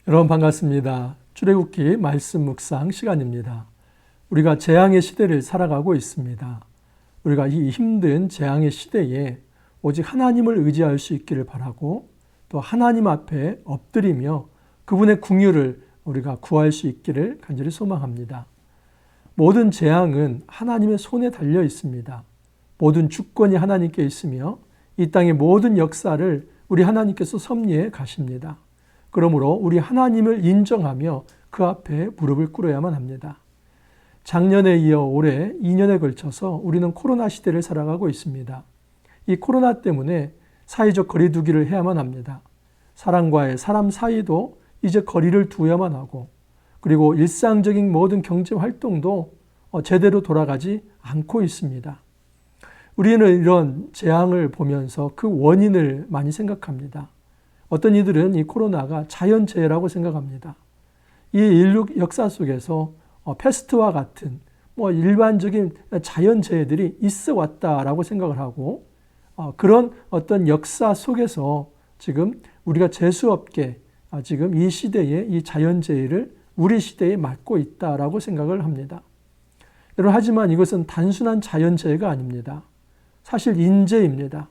여러분 반갑습니다. 출애굽기 말씀 묵상 시간입니다. 우리가 재앙의 시대를 살아가고 있습니다. 우리가 이 힘든 재앙의 시대에 오직 하나님을 의지할 수 있기를 바라고 또 하나님 앞에 엎드리며 그분의 긍휼을 우리가 구할 수 있기를 간절히 소망합니다. 모든 재앙은 하나님의 손에 달려 있습니다. 모든 주권이 하나님께 있으며 이 땅의 모든 역사를 우리 하나님께서 섭리해 가십니다. 그러므로 우리 하나님을 인정하며 그 앞에 무릎을 꿇어야만 합니다. 작년에 이어 올해 2년에 걸쳐서 우리는 코로나 시대를 살아가고 있습니다. 이 코로나 때문에 사회적 거리 두기를 해야만 합니다. 사람과의 사람 사이도 이제 거리를 두어야만 하고 그리고 일상적인 모든 경제 활동도 제대로 돌아가지 않고 있습니다. 우리는 이런 재앙을 보면서 그 원인을 많이 생각합니다. 어떤 이들은 이 코로나가 자연재해라고 생각합니다. 이 인류 역사 속에서 패스트와 같은 일반적인 자연재해들이 있어 왔다라고 생각을 하고 그런 어떤 역사 속에서 지금 우리가 재수없게 지금 이 시대에 이 자연재해를 우리 시대에 맞고 있다라고 생각을 합니다. 여러분, 하지만 이것은 단순한 자연재해가 아닙니다. 사실 인재입니다.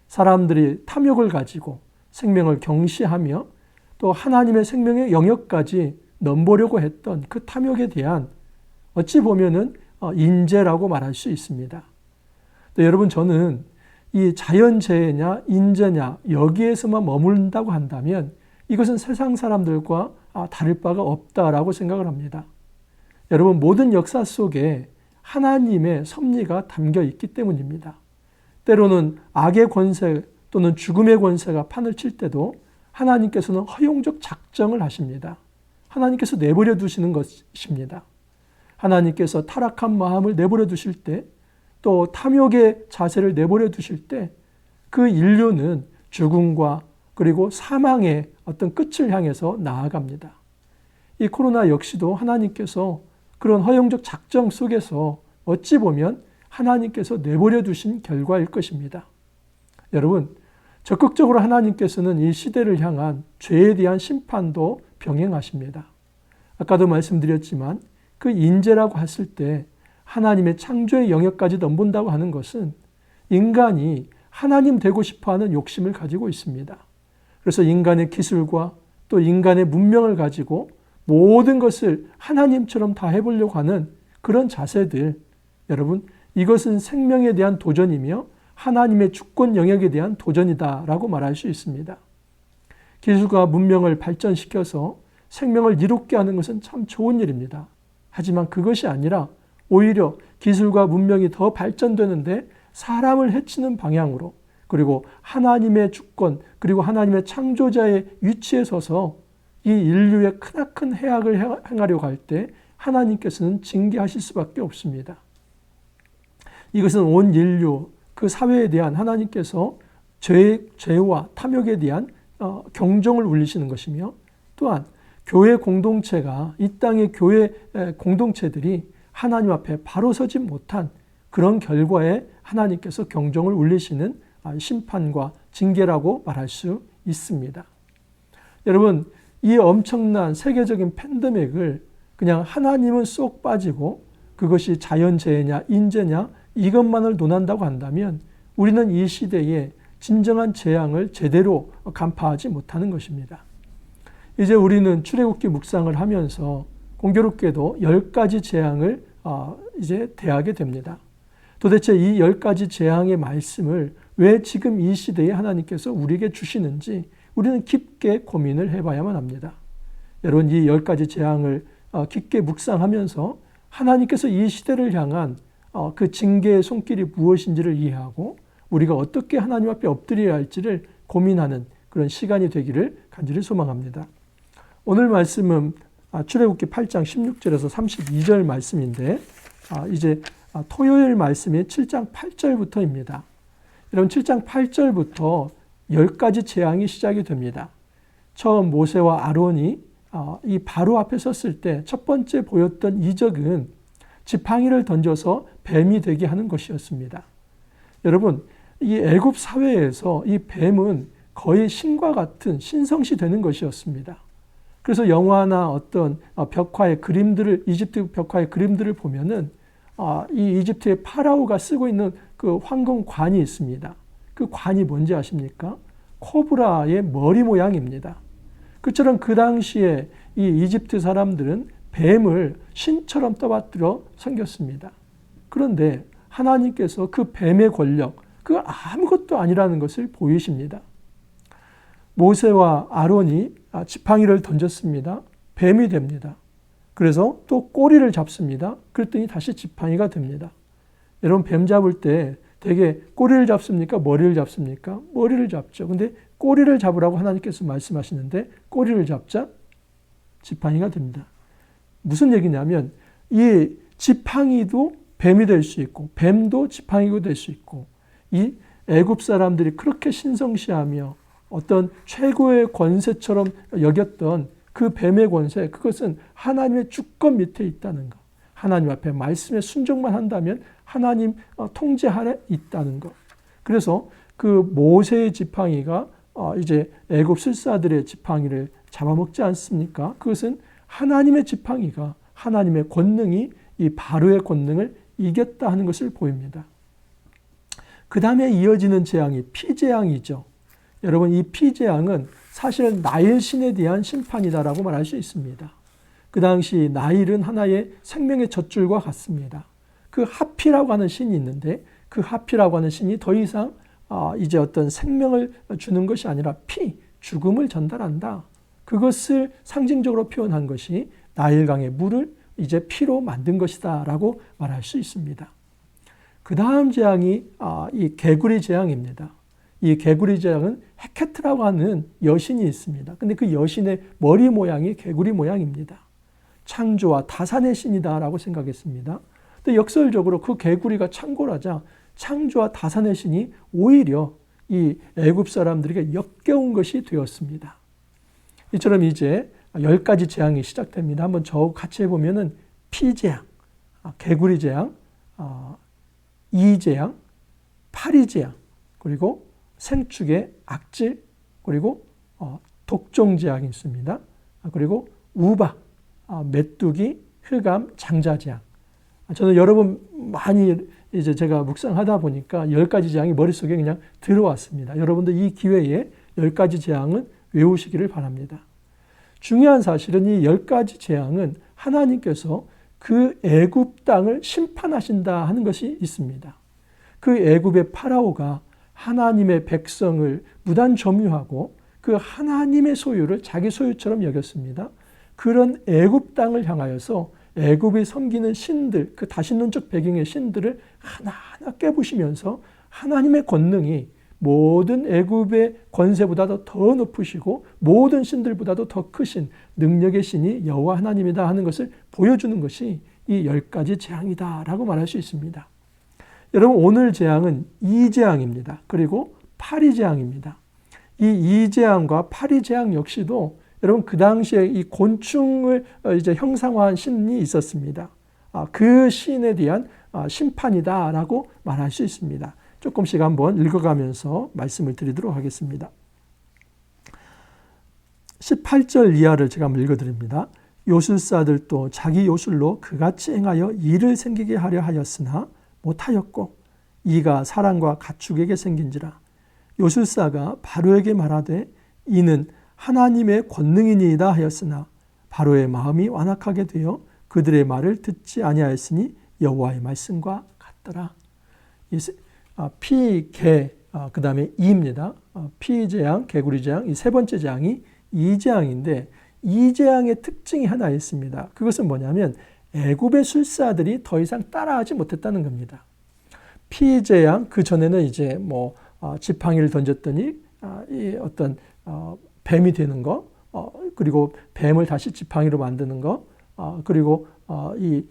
사람들이 탐욕을 가지고 생명을 경시하며 또 하나님의 생명의 영역까지 넘보려고 했던 그 탐욕에 대한 어찌 보면은 인재라고 말할 수 있습니다. 또 여러분, 저는 이 자연재해냐 인재냐 여기에서만 머문다고 한다면 이것은 세상 사람들과 다를 바가 없다라고 생각을 합니다. 여러분, 모든 역사 속에 하나님의 섭리가 담겨 있기 때문입니다. 때로는 악의 권세 또는 죽음의 권세가 판을 칠 때도 하나님께서는 허용적 작정을 하십니다. 하나님께서 내버려 두시는 것입니다. 하나님께서 타락한 마음을 내버려 두실 때, 또 탐욕의 자세를 내버려 두실 때 그 인류는 죽음과 그리고 사망의 어떤 끝을 향해서 나아갑니다. 이 코로나 역시도 하나님께서 그런 허용적 작정 속에서 어찌 보면 하나님께서 내버려 두신 결과일 것입니다. 여러분, 적극적으로 하나님께서는 이 시대를 향한 죄에 대한 심판도 병행하십니다. 아까도 말씀드렸지만 그 인재라고 했을 때 하나님의 창조의 영역까지 넘본다고 하는 것은 인간이 하나님 되고 싶어하는 욕심을 가지고 있습니다. 그래서 인간의 기술과 또 인간의 문명을 가지고 모든 것을 하나님처럼 다 해보려고 하는 그런 자세들, 여러분, 이것은 생명에 대한 도전이며 하나님의 주권 영역에 대한 도전이다라고 말할 수 있습니다. 기술과 문명을 발전시켜서 생명을 이롭게 하는 것은 참 좋은 일입니다. 하지만 그것이 아니라 오히려 기술과 문명이 더 발전되는데 사람을 해치는 방향으로 그리고 하나님의 주권 그리고 하나님의 창조자의 위치에 서서 이 인류의 크나큰 해악을 행하려고 할 때 하나님께서는 징계하실 수밖에 없습니다. 이것은 온 인류 그 사회에 대한 하나님께서 죄와 탐욕에 대한 경종을 울리시는 것이며 또한 교회 공동체가 이 땅의 교회 공동체들이 하나님 앞에 바로 서지 못한 그런 결과에 하나님께서 경종을 울리시는 심판과 징계라고 말할 수 있습니다. 여러분, 이 엄청난 세계적인 팬데믹을 그냥 하나님은 쏙 빠지고 그것이 자연재해냐 인재냐 이것만을 논한다고 한다면 우리는 이 시대에 진정한 재앙을 제대로 간파하지 못하는 것입니다. 이제 우리는 출애굽기 묵상을 하면서 공교롭게도 10가지 재앙을 이제 대하게 됩니다. 도대체 이 10가지 재앙의 말씀을 왜 지금 이 시대에 하나님께서 우리에게 주시는지 우리는 깊게 고민을 해봐야만 합니다. 여러분, 이 10가지 재앙을 깊게 묵상하면서 하나님께서 이 시대를 향한 그 징계의 손길이 무엇인지를 이해하고 우리가 어떻게 하나님 앞에 엎드려야 할지를 고민하는 그런 시간이 되기를 간절히 소망합니다. 오늘 말씀은 출애굽기 8장 16절에서 32절 말씀인데 이제 토요일 말씀이 7장 8절부터입니다. 여러분, 7장 8절부터 10가지 재앙이 시작이 됩니다. 처음 모세와 아론이 이 바로 앞에 섰을 때 첫 번째 보였던 이적은 지팡이를 던져서 뱀이 되게 하는 것이었습니다. 여러분, 이 애굽 사회에서 이 뱀은 거의 신과 같은 신성시 되는 것이었습니다. 그래서 영화나 어떤 벽화의 그림들을, 이집트 벽화의 그림들을 보면은 이 이집트의 파라오가 쓰고 있는 그 황금관이 있습니다. 그 관이 뭔지 아십니까? 코브라의 머리 모양입니다. 그처럼 그 당시에 이 이집트 사람들은 뱀을 신처럼 떠받들어 섬겼습니다. 그런데 하나님께서 그 뱀의 권력, 그 아무것도 아니라는 것을 보이십니다. 모세와 아론이 지팡이를 던졌습니다. 뱀이 됩니다. 그래서 또 꼬리를 잡습니다. 그랬더니 다시 지팡이가 됩니다. 여러분, 뱀 잡을 때 되게 꼬리를 잡습니까? 머리를 잡습니까? 머리를 잡죠. 근데 꼬리를 잡으라고 하나님께서 말씀하시는데 꼬리를 잡자 지팡이가 됩니다. 무슨 얘기냐면 이 지팡이도 뱀이 될 수 있고 뱀도 지팡이가 될 수 있고, 이 애굽 사람들이 그렇게 신성시하며 어떤 최고의 권세처럼 여겼던 그 뱀의 권세, 그것은 하나님의 주권 밑에 있다는 것. 하나님 앞에 말씀에 순종만 한다면 하나님 통제 아래 있다는 것. 그래서 그 모세의 지팡이가 이제 애굽 술사들의 지팡이를 잡아먹지 않습니까? 그것은 하나님의 지팡이가, 하나님의 권능이 이 바로의 권능을 이겼다 하는 것을 보입니다. 그 다음에 이어지는 재앙이 피재앙이죠. 여러분, 이 피재앙은 사실 나일 신에 대한 심판이다라고 말할 수 있습니다. 그 당시 나일은 하나의 생명의 젖줄과 같습니다. 그 하피라고 하는 신이 있는데 그 하피라고 하는 신이 더 이상 이제 어떤 생명을 주는 것이 아니라 죽음을 전달한다. 그것을 상징적으로 표현한 것이 나일강의 물을 이제 피로 만든 것이다 라고 말할 수 있습니다. 그 다음 재앙이 이 개구리 재앙입니다. 이 개구리 재앙은 헤케트라고 하는 여신이 있습니다. 근데 그 여신의 머리 모양이 개구리 모양입니다. 창조와 다산의 신이다라고 생각했습니다. 근데 역설적으로 그 개구리가 창궐하자 창조와 다산의 신이 오히려 이 애굽 사람들에게 역겨운 것이 되었습니다. 이처럼 이제 10가지 재앙이 시작됩니다. 한번 저 같이 해보면은 피재앙, 개구리 재앙, 이재앙, 파리재앙, 그리고 생축의 악질, 그리고 독종재앙이 있습니다. 그리고 우박, 메뚜기, 흑암, 장자재앙. 저는 여러 번 많이 이제 제가 묵상하다 보니까 10가지 재앙이 머릿속에 그냥 들어왔습니다. 여러분들 이 기회에 10가지 재앙은 외우시기를 바랍니다. 중요한 사실은 이 10가지 재앙은 하나님께서 그 애굽 땅을 심판하신다 하는 것이 있습니다. 그 애굽의 파라오가 하나님의 백성을 무단 점유하고 그 하나님의 소유를 자기 소유처럼 여겼습니다. 그런 애굽 땅을 향하여서 애굽이 섬기는 신들, 그 다신론적 배경의 신들을 하나하나 깨부시면서 하나님의 권능이 모든 애굽의 권세보다도 더 높으시고 모든 신들보다도 더 크신 능력의 신이 여호와 하나님이다 하는 것을 보여주는 것이 이 10가지 재앙이다라고 말할 수 있습니다. 여러분, 오늘 재앙은 이재앙입니다. 그리고 파리재앙입니다. 이 이재앙과 파리재앙 역시도 여러분 그 당시에 이 곤충을 이제 형상화한 신이 있었습니다. 그 신에 대한 심판이다라고 말할 수 있습니다. 조금씩 한번 읽어가면서 말씀을 드리도록 하겠습니다. 18절 이하를 제가 한번 읽어드립니다. 요술사들도 자기 요술로 그같이 행하여 일을 생기게 하려 하였으나 못하였고 이가 사람과 가축에게 생긴지라. 요술사가 바로에게 말하되 이는 하나님의 권능이니이다 하였으나 바로의 마음이 완악하게 되어 그들의 말을 듣지 아니하였으니 여호와의 말씀과 같더라. 피, 개, 그 다음에 이입니다. 피재앙, 개구리재앙, 이 세 번째 재앙이 이재앙인데 이재앙의 특징이 하나 있습니다. 그것은 뭐냐면 애굽의 술사들이 더 이상 따라하지 못했다는 겁니다. 피재앙, 그 전에는 이제 지팡이를 던졌더니 이 어떤 뱀이 되는 거, 그리고 뱀을 다시 지팡이로 만드는 거, 그리고 이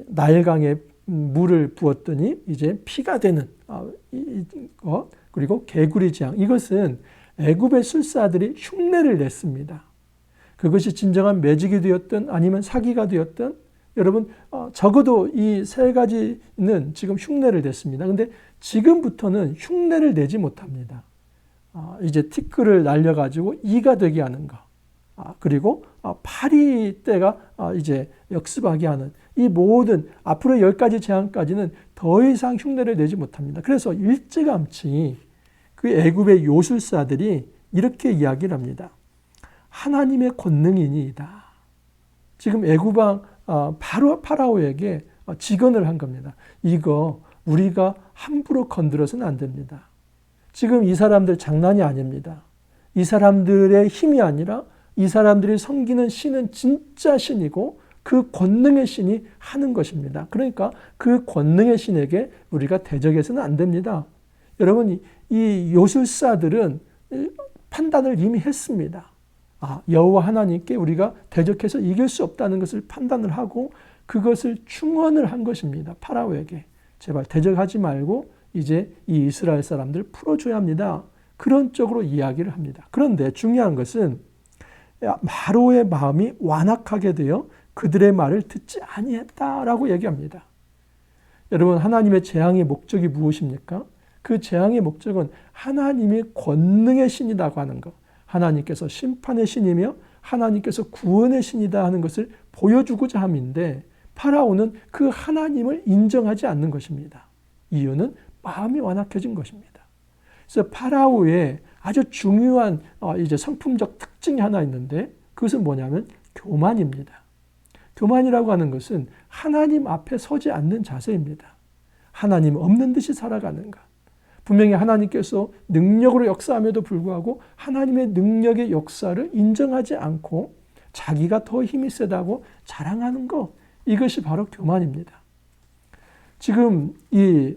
나일강에 물을 부었더니 이제 피가 되는 것, 그리고 개구리 재앙. 이것은 애굽의 술사들이 흉내를 냈습니다. 그것이 진정한 매직이 되었든 아니면 사기가 되었든 여러분 적어도 이 세 가지는 지금 흉내를 냈습니다. 그런데 지금부터는 흉내를 내지 못합니다. 이제 티끌을 날려가지고 이가 되게 하는 거. 그리고 파리 때가 이제 역습하게 하는 이 모든 앞으로 10가지 재앙까지는 더 이상 흉내를 내지 못합니다. 그래서 일찌감치 그 애굽의 요술사들이 이렇게 이야기를 합니다. 하나님의 권능이니이다. 지금 애굽 왕 파라오에게 직언을 한 겁니다. 이거 우리가 함부로 건드려서는 안 됩니다. 지금 이 사람들 장난이 아닙니다. 이 사람들의 힘이 아니라 이 사람들이 섬기는 신은 진짜 신이고 그 권능의 신이 하는 것입니다. 그러니까 그 권능의 신에게 우리가 대적해서는 안 됩니다. 여러분, 이 요술사들은 판단을 이미 했습니다. 여호와 하나님께 우리가 대적해서 이길 수 없다는 것을 판단을 하고 그것을 충언을 한 것입니다. 파라오에게. 제발 대적하지 말고 이제 이 이스라엘 사람들 풀어줘야 합니다. 그런 쪽으로 이야기를 합니다. 그런데 중요한 것은 파라오의 마음이 완악하게 되어 그들의 말을 듣지 아니했다라고 얘기합니다. 여러분, 하나님의 재앙의 목적이 무엇입니까? 그 재앙의 목적은 하나님이 권능의 신이라고 하는 것, 하나님께서 심판의 신이며 하나님께서 구원의 신이다 하는 것을 보여주고자 함인데 파라오는 그 하나님을 인정하지 않는 것입니다. 이유는 마음이 완악해진 것입니다. 그래서 파라오의 아주 중요한 이제 성품적 특징이 하나 있는데 그것은 뭐냐면 교만입니다. 교만이라고 하는 것은 하나님 앞에 서지 않는 자세입니다. 하나님 없는 듯이 살아가는 것. 분명히 하나님께서 능력으로 역사함에도 불구하고 하나님의 능력의 역사를 인정하지 않고 자기가 더 힘이 세다고 자랑하는 것. 이것이 바로 교만입니다. 지금 이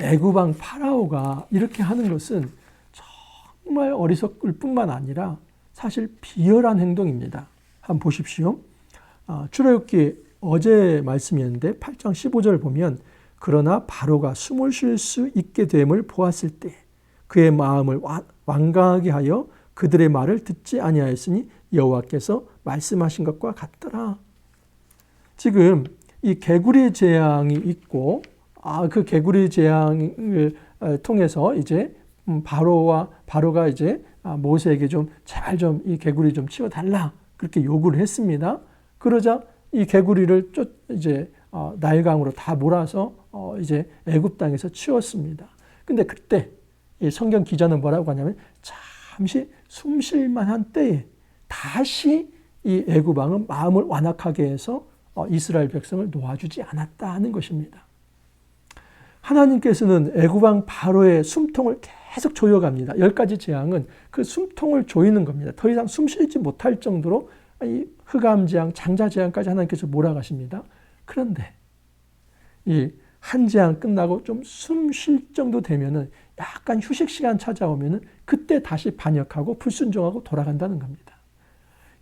애굽 왕 파라오가 이렇게 하는 것은 정말 어리석을 뿐만 아니라 사실 비열한 행동입니다. 한번 보십시오. 출애굽기 어제 말씀이었는데 8장 15절 보면 그러나 바로가 숨을 쉴 수 있게 됨을 보았을 때 그의 마음을 완강하게 하여 그들의 말을 듣지 아니하였으니 여호와께서 말씀하신 것과 같더라. 지금 이 개구리 재앙이 있고 그 개구리 재앙을 통해서 이제 바로가 이제 모세에게 좀 제발 좀 이 개구리 좀 치워달라 그렇게 요구를 했습니다. 그러자 이 개구리를 이제 나일강으로 다 몰아서 이제 애굽 땅에서 치웠습니다. 근데 그때 이 성경 기자는 뭐라고 하냐면 잠시 숨 쉴 만한 때에 다시 이 애굽 왕은 마음을 완악하게 해서 이스라엘 백성을 놓아주지 않았다 하는 것입니다. 하나님께서는 애굽 왕 바로의 숨통을 계속 조여갑니다. 10가지 재앙은 그 숨통을 조이는 겁니다. 더 이상 숨 쉬지 못할 정도로 이 흑암재앙, 장자재앙까지 하나님께서 몰아가십니다. 그런데 이 한 재앙 끝나고 좀 숨 쉴 정도 되면은 약간 휴식 시간 찾아오면은 그때 다시 반역하고 불순종하고 돌아간다는 겁니다.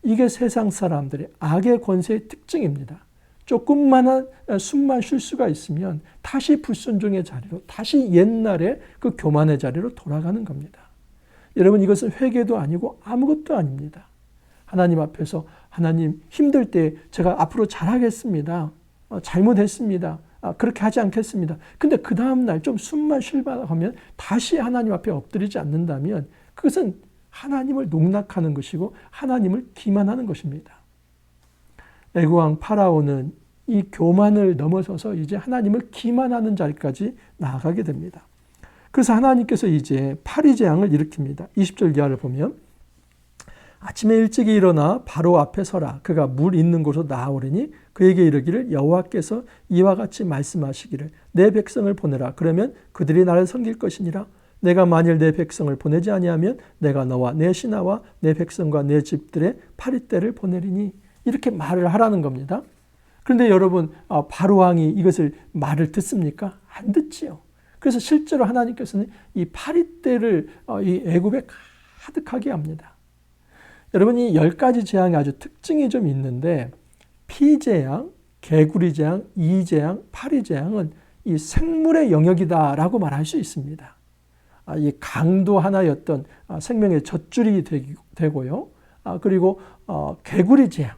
이게 세상 사람들의 악의 권세의 특징입니다. 조금만 숨만 쉴 수가 있으면 다시 불순종의 자리로, 다시 옛날의 그 교만의 자리로 돌아가는 겁니다. 여러분, 이것은 회개도 아니고 아무것도 아닙니다. 하나님 앞에서 하나님 힘들 때 제가 앞으로 잘하겠습니다. 잘못했습니다. 그렇게 하지 않겠습니다. 근데 그 다음날 좀 숨만 쉴만 하면 다시 하나님 앞에 엎드리지 않는다면 그것은 하나님을 농락하는 것이고 하나님을 기만하는 것입니다. 애굽 왕 파라오는 이 교만을 넘어서서 이제 하나님을 기만하는 자리까지 나아가게 됩니다. 그래서 하나님께서 이제 파리 재앙을 일으킵니다. 20절 이하를 보면 아침에 일찍이 일어나 바로 앞에 서라. 그가 물 있는 곳으로 나아오리니 그에게 이르기를 여호와께서 이와 같이 말씀하시기를 내 백성을 보내라. 그러면 그들이 나를 섬길 것이니라. 내가 만일 내 백성을 보내지 아니하면 내가 너와 내 신하와 내 백성과 내 집들의 파리떼를 보내리니 이렇게 말을 하라는 겁니다. 그런데 여러분, 바로 왕이 이것을 말을 듣습니까? 안 듣지요. 그래서 실제로 하나님께서는 이 파리떼를 이 애굽에 가득하게 합니다. 여러분, 이 10가지 재앙이 아주 특징이 좀 있는데 피재앙, 개구리재앙, 이재앙, 파리재앙은 이 생물의 영역이다라고 말할 수 있습니다. 이 강도 하나였던 생명의 젖줄이 되고요. 그리고 개구리재앙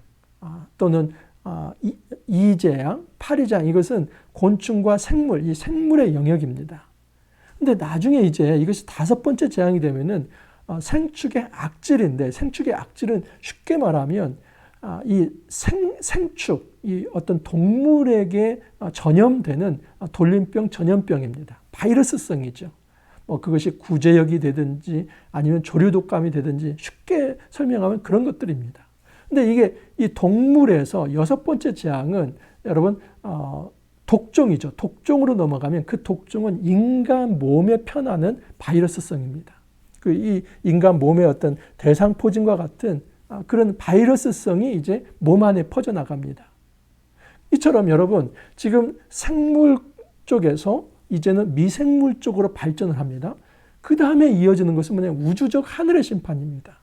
또는 이재앙, 파리재앙 이것은 곤충과 생물, 이 생물의 영역입니다. 근데 나중에 이제 이것이 5번째 재앙이 되면은 생축의 악질인데, 생축의 악질은 쉽게 말하면 이 생축, 이 어떤 동물에게 전염되는 돌림병, 전염병입니다. 바이러스성이죠. 그것이 구제역이 되든지 아니면 조류독감이 되든지 쉽게 설명하면 그런 것들입니다. 근데 이게 이 동물에서 여섯 번째 재앙은 여러분 독종이죠. 독종으로 넘어가면 그 독종은 인간 몸에 편하는 바이러스성입니다. 이 인간 몸의 어떤 대상포진과 같은 그런 바이러스성이 이제 몸 안에 퍼져나갑니다. 이처럼 여러분 지금 생물 쪽에서 이제는 미생물 쪽으로 발전을 합니다. 그 다음에 이어지는 것은 뭐냐면 우주적 하늘의 심판입니다.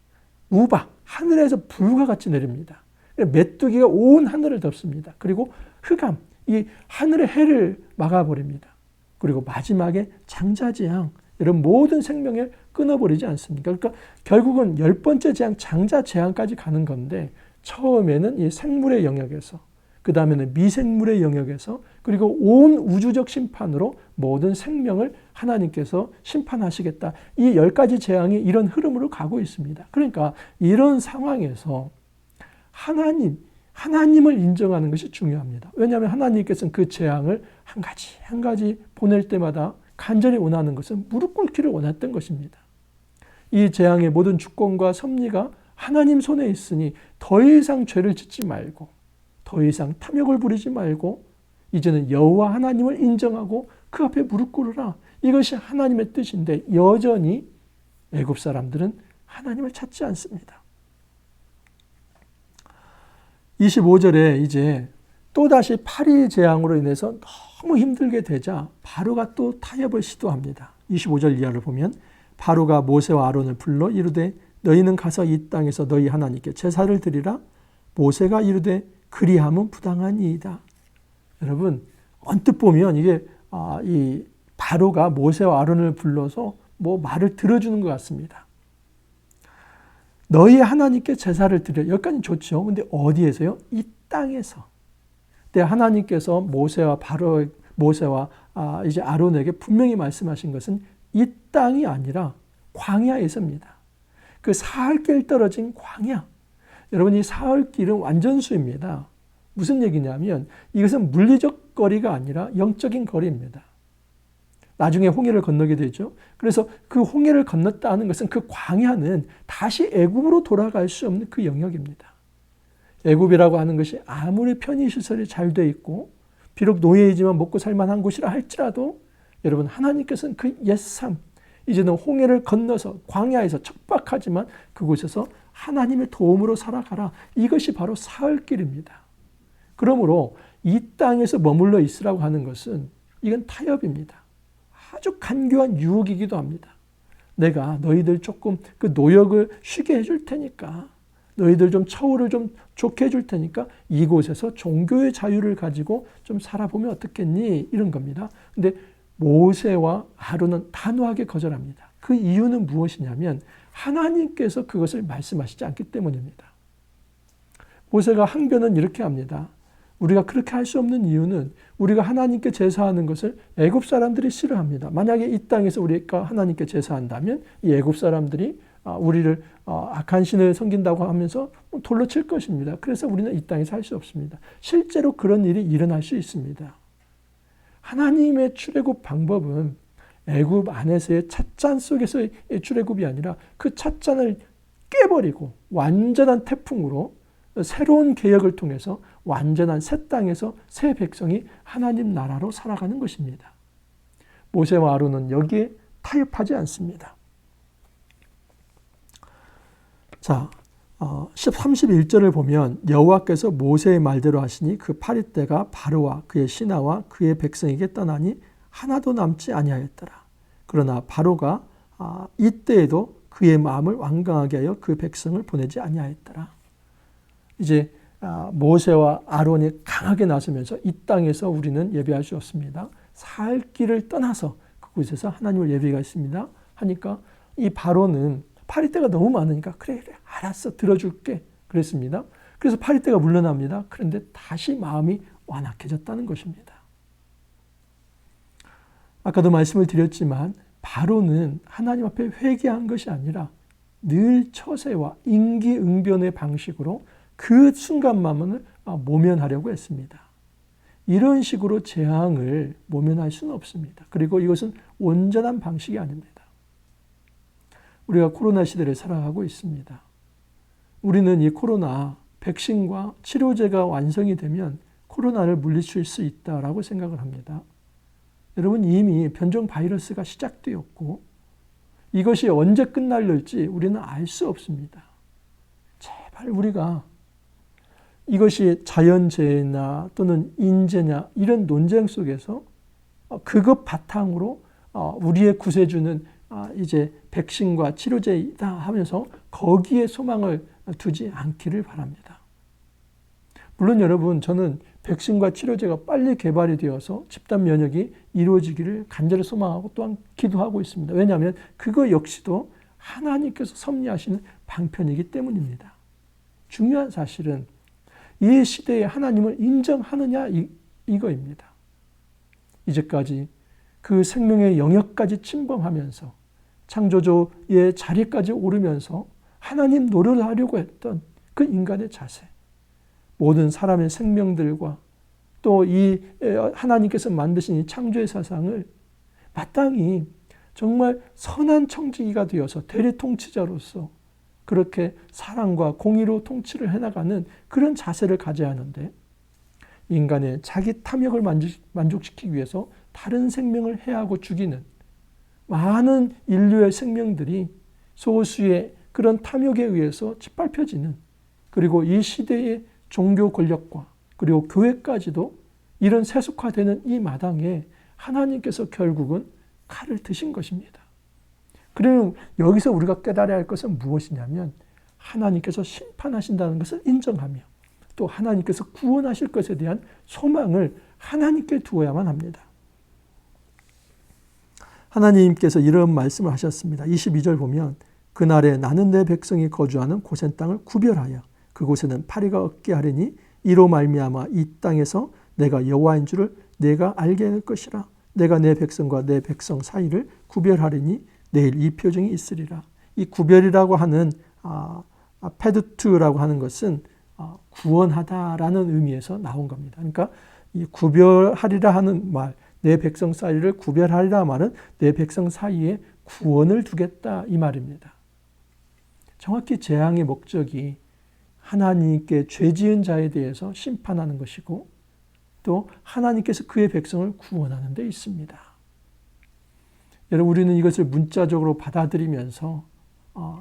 우박, 하늘에서 불과 같이 내립니다. 메뚜기가 온 하늘을 덮습니다. 그리고 흑암, 이 하늘의 해를 막아버립니다. 그리고 마지막에 장자재앙, 이런 모든 생명을 끊어버리지 않습니까? 그러니까 결국은 10번째 재앙, 장자재앙까지 가는 건데 처음에는 이 생물의 영역에서, 그 다음에는 미생물의 영역에서, 그리고 온 우주적 심판으로 모든 생명을 하나님께서 심판하시겠다. 이 10가지 재앙이 이런 흐름으로 가고 있습니다. 그러니까 이런 상황에서 하나님을 인정하는 것이 중요합니다. 왜냐하면 하나님께서는 그 재앙을 한 가지 보낼 때마다 간절히 원하는 것은 무릎 꿇기를 원했던 것입니다. 이 재앙의 모든 주권과 섭리가 하나님 손에 있으니 더 이상 죄를 짓지 말고, 더 이상 탐욕을 부리지 말고, 이제는 여호와 하나님을 인정하고 그 앞에 무릎 꿇으라. 이것이 하나님의 뜻인데 여전히 애굽 사람들은 하나님을 찾지 않습니다. 25절에 이제 또다시 파리 재앙으로 인해서 너무 힘들게 되자 바로가 또 타협을 시도합니다. 25절 이하를 보면 바로가 모세와 아론을 불러 이르되 너희는 가서 이 땅에서 너희 하나님께 제사를 드리라. 모세가 이르되 그리함은 부당하니이다. 여러분 언뜻 보면 이게 이 바로가 모세와 아론을 불러서 말을 들어주는 것 같습니다. 너희 하나님께 제사를 드려. 여기까지 좋죠. 근데 어디에서요? 이 땅에서. 근데 하나님께서 모세와 이제 아론에게 분명히 말씀하신 것은 이 땅이 아니라 광야에서입니다. 그 사흘길 떨어진 광야. 여러분 이 사흘길은 완전수입니다. 무슨 얘기냐면 이것은 물리적 거리가 아니라 영적인 거리입니다. 나중에 홍해를 건너게 되죠. 그래서 그 홍해를 건넜다는 것은 그 광야는 다시 애굽으로 돌아갈 수 없는 그 영역입니다. 애굽이라고 하는 것이 아무리 편의시설이 잘 돼 있고 비록 노예이지만 먹고 살만한 곳이라 할지라도 여러분 하나님께서는 그 옛삶, 이제는 홍해를 건너서 광야에서 척박하지만 그곳에서 하나님의 도움으로 살아가라. 이것이 바로 사흘길입니다. 그러므로 이 땅에서 머물러 있으라고 하는 것은 이건 타협입니다. 아주 간교한 유혹이기도 합니다. 내가 너희들 조금 그 노역을 쉬게 해줄 테니까, 너희들 좀 처우를 좀 좋게 해줄 테니까 이곳에서 종교의 자유를 가지고 좀 살아보면 어떻겠니? 이런 겁니다. 근데 모세와 아론은 단호하게 거절합니다. 그 이유는 무엇이냐면 하나님께서 그것을 말씀하시지 않기 때문입니다. 모세가 항변은 이렇게 합니다. 우리가 그렇게 할 수 없는 이유는 우리가 하나님께 제사하는 것을 애굽 사람들이 싫어합니다. 만약에 이 땅에서 우리가 하나님께 제사한다면 이 애굽 사람들이 우리를 악한 신을 섬긴다고 하면서 돌로 칠 것입니다. 그래서 우리는 이 땅에서 할 수 없습니다. 실제로 그런 일이 일어날 수 있습니다. 하나님의 출애굽 방법은 애굽 안에서의 찻잔 속에서의 출애굽이 아니라 그 찻잔을 깨버리고 완전한 태풍으로 새로운 개혁을 통해서 완전한 새 땅에서 새 백성이 하나님 나라로 살아가는 것입니다. 모세와 아론은 여기에 타협하지 않습니다. 자, 31절을 보면 여호와께서 모세의 말대로 하시니 그 파리떼가 바로와 그의 신하와 그의 백성에게 떠나니 하나도 남지 아니하였더라. 그러나 바로가 이때에도 그의 마음을 완강하게 하여 그 백성을 보내지 아니하였더라. 이제 모세와 아론이 강하게 나서면서 이 땅에서 우리는 예배할 수 없습니다. 살 길을 떠나서 그곳에서 하나님을 예배하겠습니다. 하니까 이 바로는 파리떼가 너무 많으니까 그래 알았어 들어줄게 그랬습니다. 그래서 파리떼가 물러납니다. 그런데 다시 마음이 완악해졌다는 것입니다. 아까도 말씀을 드렸지만 바로는 하나님 앞에 회개한 것이 아니라 늘 처세와 임기응변의 방식으로 그 순간만을 모면하려고 했습니다. 이런 식으로 재앙을 모면할 수는 없습니다. 그리고 이것은 온전한 방식이 아닙니다. 우리가 코로나 시대를 살아가고 있습니다. 우리는 이 코로나 백신과 치료제가 완성이 되면 코로나를 물리칠 수 있다라고 생각을 합니다. 여러분, 이미 변종 바이러스가 시작되었고 이것이 언제 끝날지 우리는 알 수 없습니다. 제발 우리가 이것이 자연재해나 또는 인재냐 이런 논쟁 속에서 그것 바탕으로 우리의 구세주는 이제 백신과 치료제이다 하면서 거기에 소망을 두지 않기를 바랍니다. 물론 여러분, 저는 백신과 치료제가 빨리 개발이 되어서 집단 면역이 이루어지기를 간절히 소망하고 또한 기도하고 있습니다. 왜냐하면 그거 역시도 하나님께서 섭리하시는 방편이기 때문입니다. 중요한 사실은 이 시대에 하나님을 인정하느냐 이거입니다. 이제까지 그 생명의 영역까지 침범하면서 창조주의 자리까지 오르면서 하나님 노릇을 하려고 했던 그 인간의 자세, 모든 사람의 생명들과 또 이 하나님께서 만드신 이 창조의 사상을 마땅히 정말 선한 청지기가 되어서 대리통치자로서 그렇게 사랑과 공의로 통치를 해나가는 그런 자세를 가져야 하는데, 인간의 자기 탐욕을 만족시키기 위해서 다른 생명을 해하고 죽이는 많은 인류의 생명들이 소수의 그런 탐욕에 의해서 짓밟혀지는, 그리고 이 시대의 종교 권력과 그리고 교회까지도 이런 세속화되는 이 마당에 하나님께서 결국은 칼을 드신 것입니다. 그러면 여기서 우리가 깨달아야 할 것은 무엇이냐면, 하나님께서 심판하신다는 것을 인정하며 또 하나님께서 구원하실 것에 대한 소망을 하나님께 두어야만 합니다. 하나님께서 이런 말씀을 하셨습니다. 22절 보면, 그날에 나는 내 백성이 거주하는 고센 땅을 구별하여 그곳에는 파리가 없게 하리니 이로 말미암아 이 땅에서 내가 여호와인 줄을 내가 알게 할 것이라. 내가 내 백성과 내 백성 사이를 구별하리니 내일 이 표징이 있으리라. 이 구별이라고 하는 페드투라고 하는 것은 구원하다라는 의미에서 나온 겁니다. 그러니까 이 구별하리라 하는 말, 내 백성 사이를 구별하리라 말은 내 백성 사이에 구원을 두겠다 이 말입니다. 정확히 재앙의 목적이 하나님께 죄 지은 자에 대해서 심판하는 것이고 또 하나님께서 그의 백성을 구원하는 데 있습니다. 여러분, 우리는 이것을 문자적으로 받아들이면서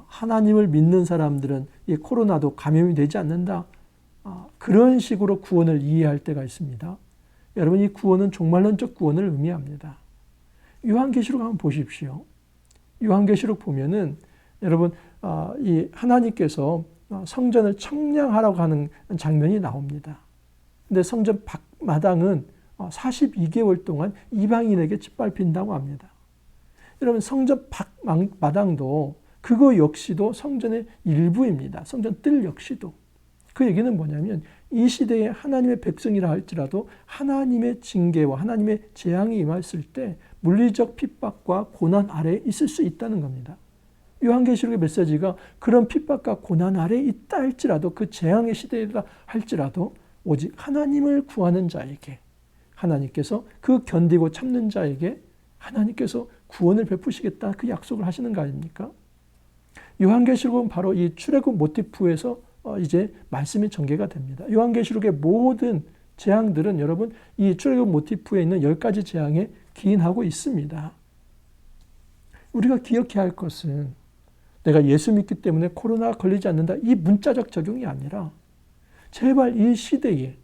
하나님을 믿는 사람들은 이 코로나도 감염이 되지 않는다, 그런 식으로 구원을 이해할 때가 있습니다. 여러분, 이 구원은 종말론적 구원을 의미합니다. 요한계시록 한번 보십시오. 요한계시록 보면은 여러분, 이 하나님께서 성전을 청량하라고 하는 장면이 나옵니다. 근데 성전 밖마당은 42개월 동안 이방인에게 짓밟힌다고 합니다. 여러분, 성전 밖마당도 그거 역시도 성전의 일부입니다. 성전 뜰 역시도. 그 얘기는 뭐냐면 이 시대에 하나님의 백성이라 할지라도 하나님의 징계와 하나님의 재앙이 임했을 때 물리적 핍박과 고난 아래에 있을 수 있다는 겁니다. 요한계시록의 메시지가 그런 핍박과 고난 아래에 있다 할지라도, 그 재앙의 시대이다 할지라도 오직 하나님을 구하는 자에게, 하나님께서 그 견디고 참는 자에게 하나님께서 구원을 베푸시겠다, 그 약속을 하시는 거 아닙니까? 요한계시록은 바로 이 출애굽 모티프에서 이제 말씀이 전개가 됩니다. 요한계시록의 모든 재앙들은 여러분 이 출애굽 모티프에 있는 10가지 재앙에 기인하고 있습니다. 우리가 기억해야 할 것은 내가 예수 믿기 때문에 코로나 걸리지 않는다, 이 문자적 적용이 아니라 제발 이 시대에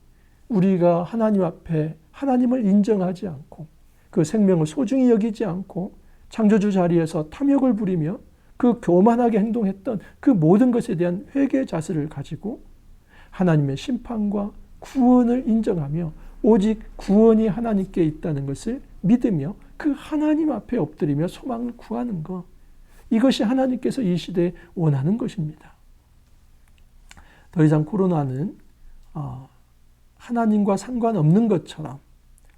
우리가 하나님 앞에 하나님을 인정하지 않고 그 생명을 소중히 여기지 않고 창조주 자리에서 탐욕을 부리며 그 교만하게 행동했던 그 모든 것에 대한 회개의 자세를 가지고 하나님의 심판과 구원을 인정하며 오직 구원이 하나님께 있다는 것을 믿으며 그 하나님 앞에 엎드리며 소망을 구하는 것, 이것이 하나님께서 이 시대에 원하는 것입니다. 더 이상 코로나는 하나님과 상관없는 것처럼,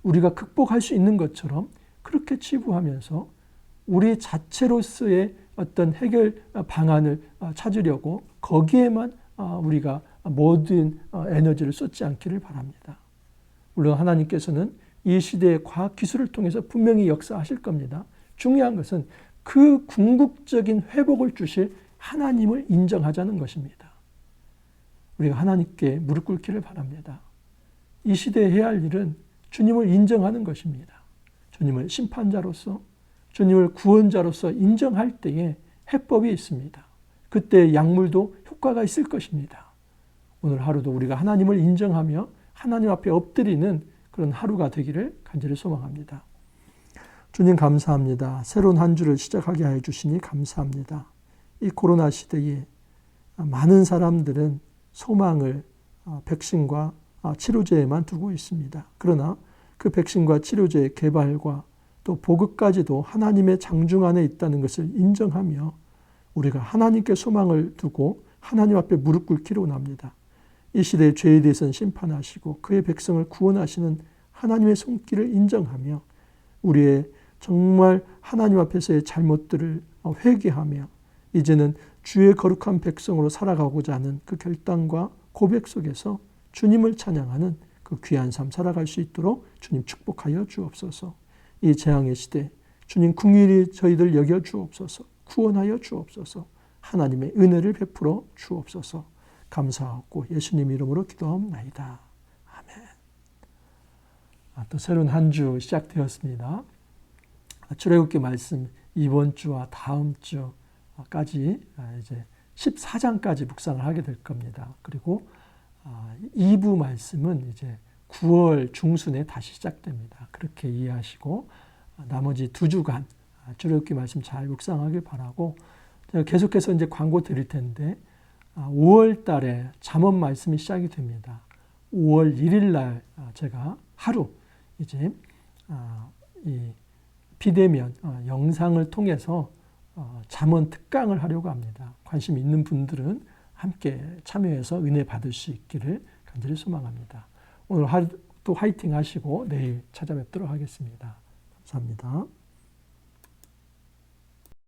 우리가 극복할 수 있는 것처럼 그렇게 치부하면서 우리 자체로서의 어떤 해결 방안을 찾으려고 거기에만 우리가 모든 에너지를 쏟지 않기를 바랍니다. 물론 하나님께서는 이 시대의 과학기술을 통해서 분명히 역사하실 겁니다. 중요한 것은 그 궁극적인 회복을 주실 하나님을 인정하자는 것입니다. 우리가 하나님께 무릎 꿇기를 바랍니다. 이 시대에 해야 할 일은 주님을 인정하는 것입니다. 주님을 심판자로서, 주님을 구원자로서 인정할 때에 해법이 있습니다. 그때 약물도 효과가 있을 것입니다. 오늘 하루도 우리가 하나님을 인정하며 하나님 앞에 엎드리는 그런 하루가 되기를 간절히 소망합니다. 주님 감사합니다. 새로운 한 주를 시작하게 해 주시니 감사합니다. 이 코로나 시대에 많은 사람들은 소망을 백신과 치료제에만 두고 있습니다. 그러나 그 백신과 치료제의 개발과 또 보급까지도 하나님의 장중 안에 있다는 것을 인정하며 우리가 하나님께 소망을 두고 하나님 앞에 무릎 꿇기를 원합니다. 이 시대의 죄에 대해서는 심판하시고 그의 백성을 구원하시는 하나님의 손길을 인정하며 우리의 정말 하나님 앞에서의 잘못들을 회개하며 이제는 주의 거룩한 백성으로 살아가고자 하는 그 결단과 고백 속에서 주님을 찬양하는 그 귀한 삶 살아갈 수 있도록 주님 축복하여 주옵소서. 이 재앙의 시대 주님 긍휼히 저희들 여겨 주옵소서. 구원하여 주옵소서. 하나님의 은혜를 베풀어 주옵소서. 감사하고 예수님 이름으로 기도하옵나이다. 아멘. 또 새로운 한 주 시작되었습니다. 출애굽기 말씀 이번 주와 다음 주까지 이제 14장까지 묵상을 하게 될 겁니다. 그리고 2부 말씀은 이제 9월 중순에 다시 시작됩니다. 그렇게 이해하시고 나머지 2주간 출애굽기 말씀 잘 묵상하길 바라고 제가 계속해서 이제 광고 드릴 텐데 5월 달에 잠언 말씀이 시작이 됩니다. 5월 1일 날 제가 하루 이제 이 비대면 영상을 통해서 잠언 특강을 하려고 합니다. 관심 있는 분들은 함께 참여해서 은혜 받을 수 있기를 간절히 소망합니다. 오늘 하루도 화이팅 하시고 내일 찾아뵙도록 하겠습니다. 감사합니다.